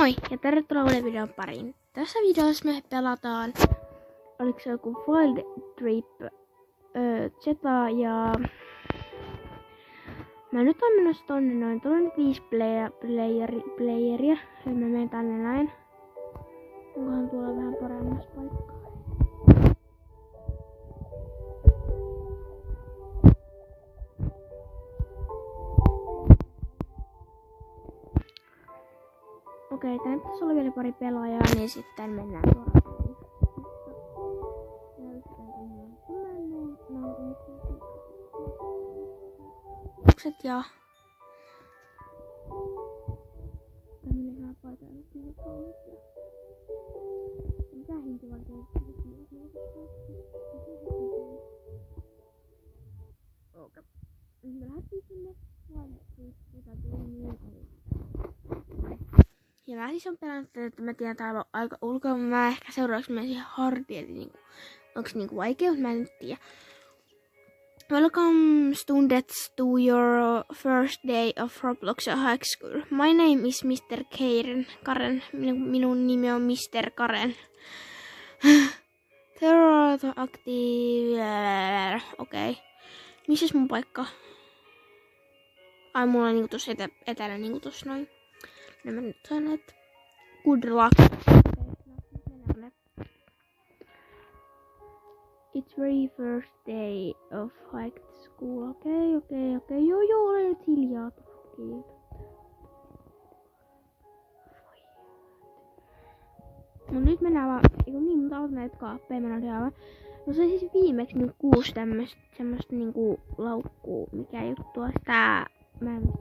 Moi ja tervetuloa uuden videon pariin. Tässä videossa me pelataan, oliko se joku Wild Trip Zeta ja mä nyt on menossa tonne noin, tuolla on nyt 5 playeria ja mä menen tänne näin. Onkohan tuolla vähän paremmassa paikkaa. Okei, tää pitäisi olla vielä pari pelaajaa, niin sitten mennään suoraan. Ja tämmönen vähän paitaa nyt niinku kaunis. Mitä hinti vaan okei. Me lähdettiin sinne ja mä siis on pelannut, että mä tiedän täällä on aika ulkoa. Mä ehkä seuraavaksi menisin hardi, eli niinku, onks niinku vaikea, mutta mä en nyt tiedä. Welcome students to your first day of Roblox High School. My name is Mr. Karen. Minun nimi on Mr. Karen. Terror active. Okei. Missäs mun paikka? Ai mulla on niinku tossa etänä niinku tossa noin. Ja mä nyt sanon, että good luck. It's very first day of high school. Okei. Joo, olen nyt hiljaa. Mut nyt mennään vaan, niin mutta otan näitä kaappeja, mennään ihan. No se siis viimeksi nyt 6 semmoista niinku laukkuu, mikä juttua sitä. Mä en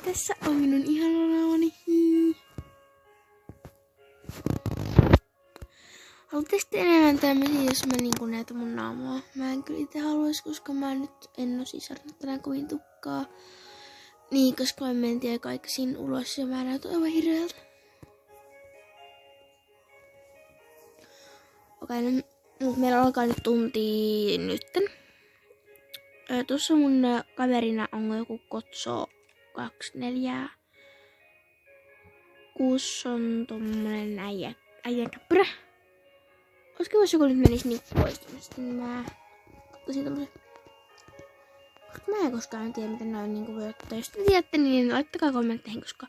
tässä on minun ihana naamani. Haluatteko te enemmän tämmösiä, jos mä niinku näytän mun naamaa? Mä en kyllä itse haluais, koska mä nyt en oo sisarnut tänään kovin tukkaa. Niin, koska mä mentiin aika aikaisin ulos ja mä näytän aivan hirveältä. Okei, no, meillä alkaa nyt tunti nytten. Tuossa mun kaverina on joku Kotso 24. 6 on tommonen äijänkäppyrä. Olisiko jos joku nyt menisi niinku poistumista, niin mä katsoisin tommosen. Koska mä en koskaan tiedä, miten noin niinku voi ottaa. Jos te tiedätte, niin laittakaa kommentteihin, koska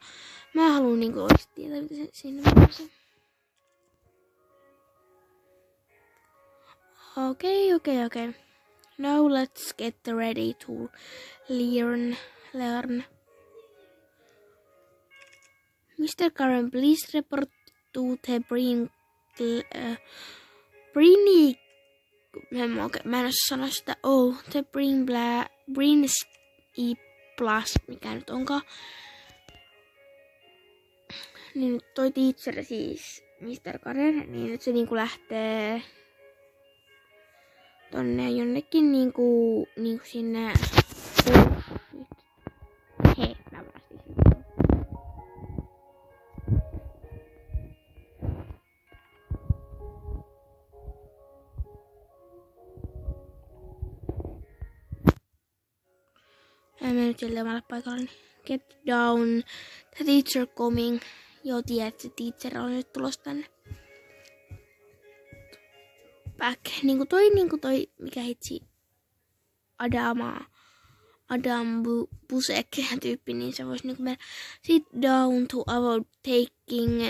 mä haluun niinku oikeesti tietää, mitä se siinä menee. Okay. Now let's get ready to learn. Mr. Karen, please report to the mä en osaa sanoa sitä. The Brins Plus, mikä nyt onkaan. Niin nyt toi teacher siis, Mr. Karen, niin nyt se niinku lähtee tonne jonnekin niinku sinne. Hei, mä varastin sinne. Mä nyt jälleen omalle paikalleni. Get down. The teacher coming. Joo, tiedät, se teacher on nyt tulossa tänne. Back. Niinku toi, mikä hitsi. Adam Busek tyyppi, niin se voisi niinku mennä sit down to avoid taking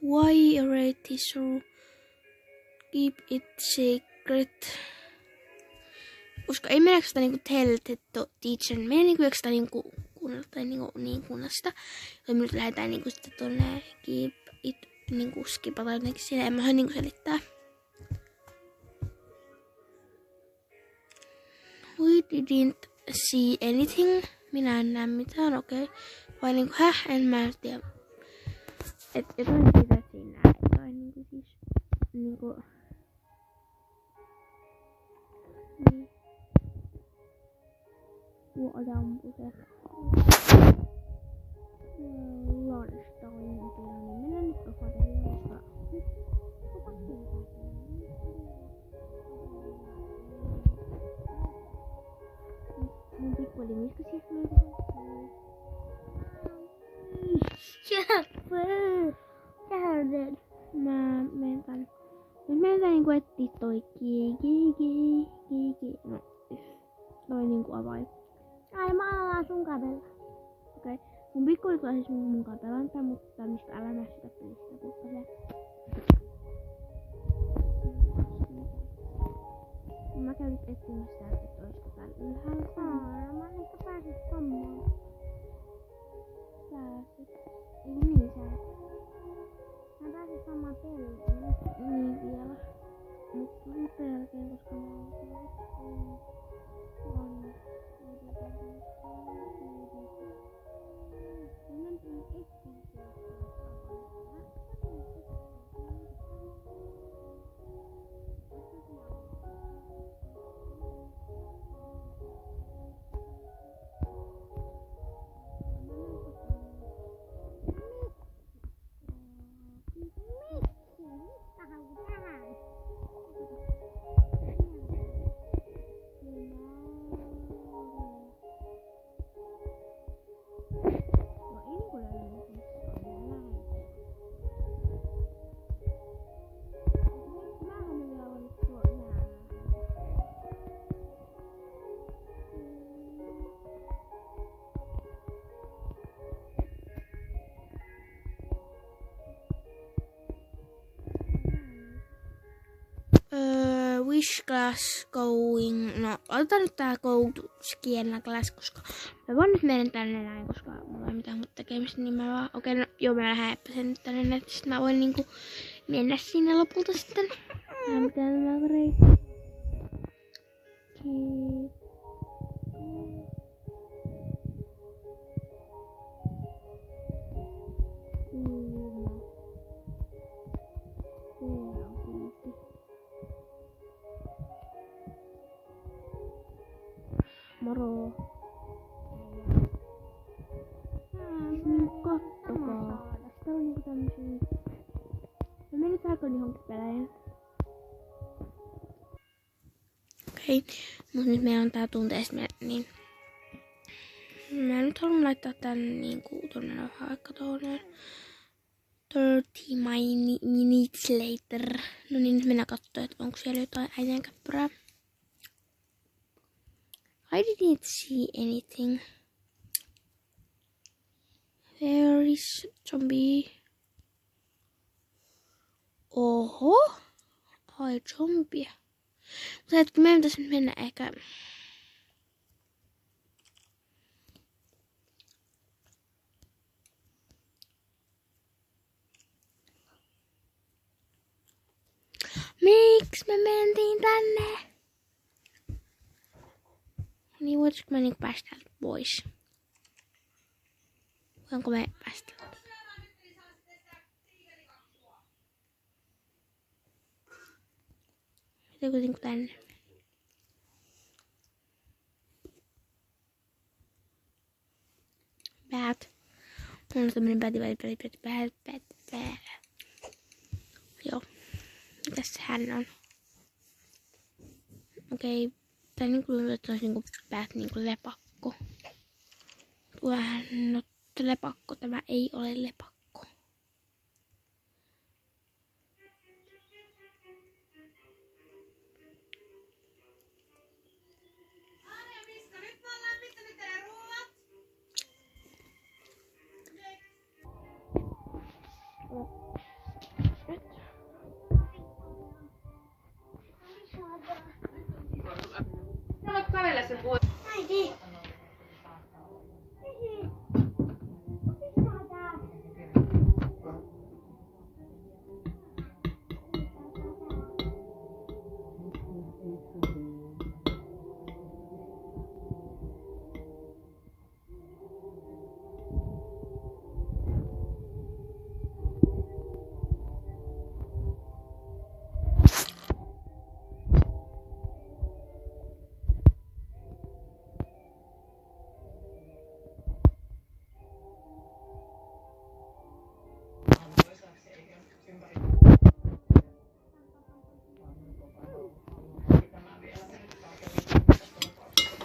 why a rate so keep it secret. Koska ei meneekö sitä niinku tell the teacher, meidän niinku eikö sitä niinku kuunnella tai niin kuunnella sitä. Ja me nyt lähdetään niinku sitten tonne keep it niinku skipata jotenkin siellä, en mä osaa niinku selittää. We didn't see anything. Minä en näe mitään, okei. Vai niinku, en mä tiedä. Et jotain siitä, että siinä näe jotain niinku siis. Niinku. Niin. Luodaan puser. Lunchtime. Niin mennään nyt kafateriaan, koska mun pikkuveli miska siis meitä. Kähden. Mä menen tänne. Nyt meidän niinku etsiä toi Kiki. No, toi niinku avain. Ai mä alan sun kapella. Okei. Mun pikkuveli tulee siis mun kapelanta, mutta mistä älä näe sitä pelistä. Mutta se. Mä käyn nyt etsimässä, että olisiko täällä ylhäällä. Mä ehkä pääsis sammaan. Pääsit. Ei niin sä. Mä pääsin samaan peliin. Niin vielä. Mut tuli pelkeen, koska mä oon siellä. Which class going? No, otetaan nyt tää go to Skienna class, koska mä voin nyt mennä tänne näin, koska mulla ei mitään muuta tekemistä, niin mä vaan, okei, no, joo, mä lähden sen nyt tänne, että sit mä voin niinku mennä sinne lopulta sitten. Mitään mä reitti. Moro. Kattokaa. Tää on niinku tämmösiä. Mä menin saakon johonkin peleihin. Okei. Mut nyt meillä on tää tunteessa niin. Mä nyt haluan laittaa tän niinku tonne vaikka tonne 30 minutes later. No niin, nyt mennään kattoo, että onko siellä jotain äijänkäppyrää. I didn't see anything. There is zombie. Oho. Ai zombie. Mutta hetki, meidän pitäisi nyt mennä ehkä. Miksi me mentiin tänne? Niin voitaisko mä niinku päästä täältä pois? Voinko me päästä? Pitääkö niinku tänne? Bad. Mulla on tämmönen bad. Joo. Mitäs hän on? Okei. Tää niinku tuntuu, että olisi niinku päät niinku lepakko. Vähän no lepakko, tämä ei ole lepakko.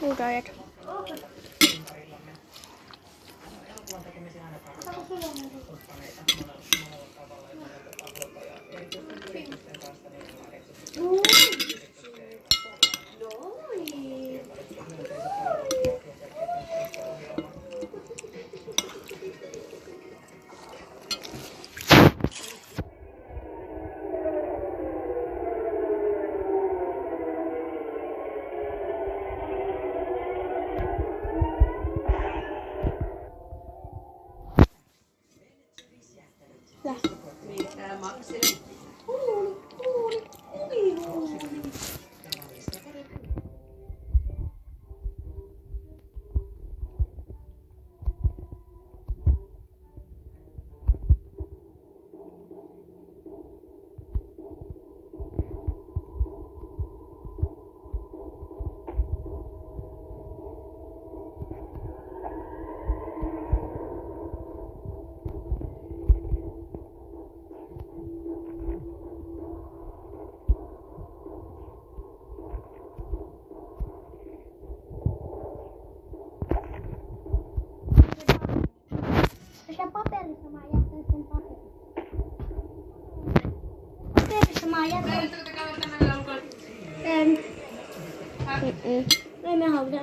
Huudaajat. Paperissa mä jätän sen paperin. Paperissa mä jätän. Ei me haluta.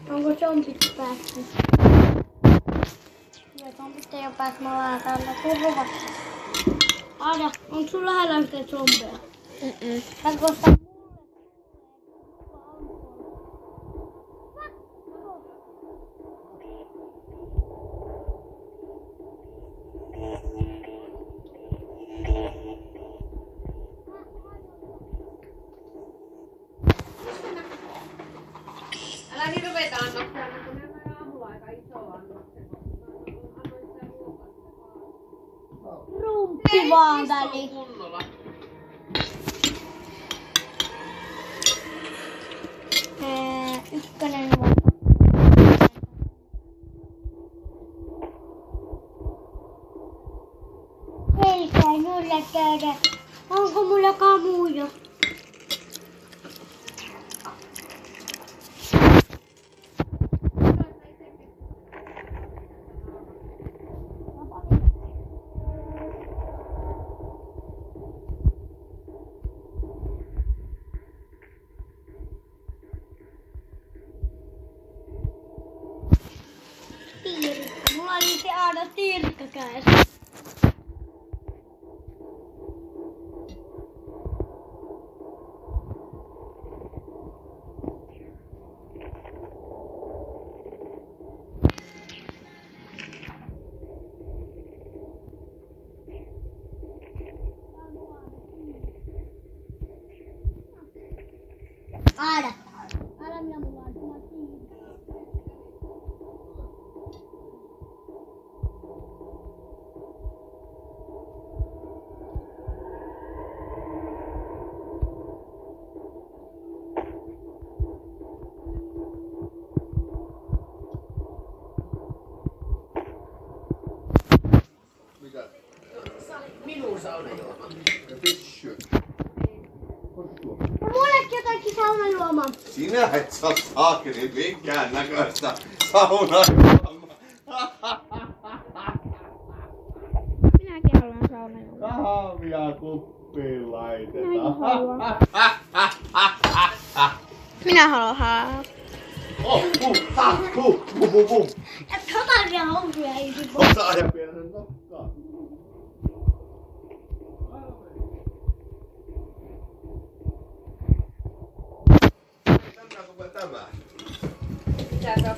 Onko zombit päässyt? Kyllä zombit ei oo päässyt. Mä vaan täällä turvassa. Aada, onko sun lähellä yhtään zombeja? Tää kostaa älä niin ruveta annoksia, kun ne on aamulla aika iso annoksia. rumppi vaan väliin. Kunnolla. Ykkönen on. Eikä mulla käydä. Onko mulla kamuja? Tiirikka. Mulla oli se aina tiirikka kädessä. Aada. Aada minä mulla on sama tiirikka. Mitä? Minun saunajuoma. Ja pissy. No mullekin jotakin saunajuomaa. Sinä et saa saakeli minkään näköistä saunajuomaa. Minäkin haluan saunajuomaa. Kahvia kuppiin laitetaan. Minäkin haluan. Minä haluan. Et totaisia housuja ei sit voi. Ota ja pienä sen nokkaan. Tänäänkö tämä? Mitä se on?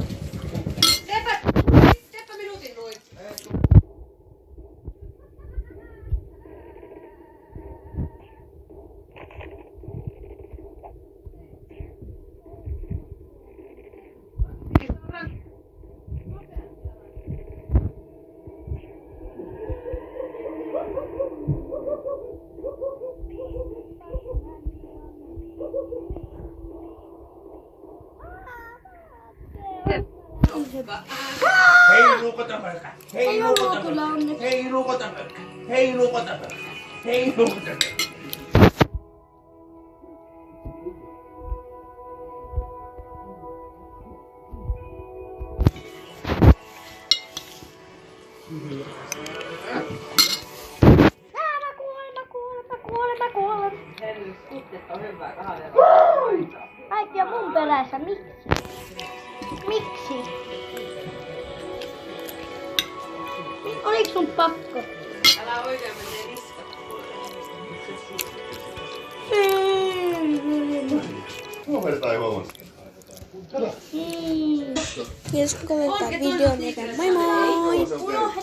Teepä minuutin noin. Heiluuko tämmöistä? Heiluuko tämmöistä? Heiluuko tämmöistä? Heiluuko tämmöistä? Heiluuko tämmöistä? Mä kuolen. Henry, kuttit on hyvää kahvia. Äiti on mun perässä. Miksi? Oliks sun pakko? Älä oikein menee niskat. Huomenna ei huomassa. Jos kommentaa videon, niin moi moi! Se on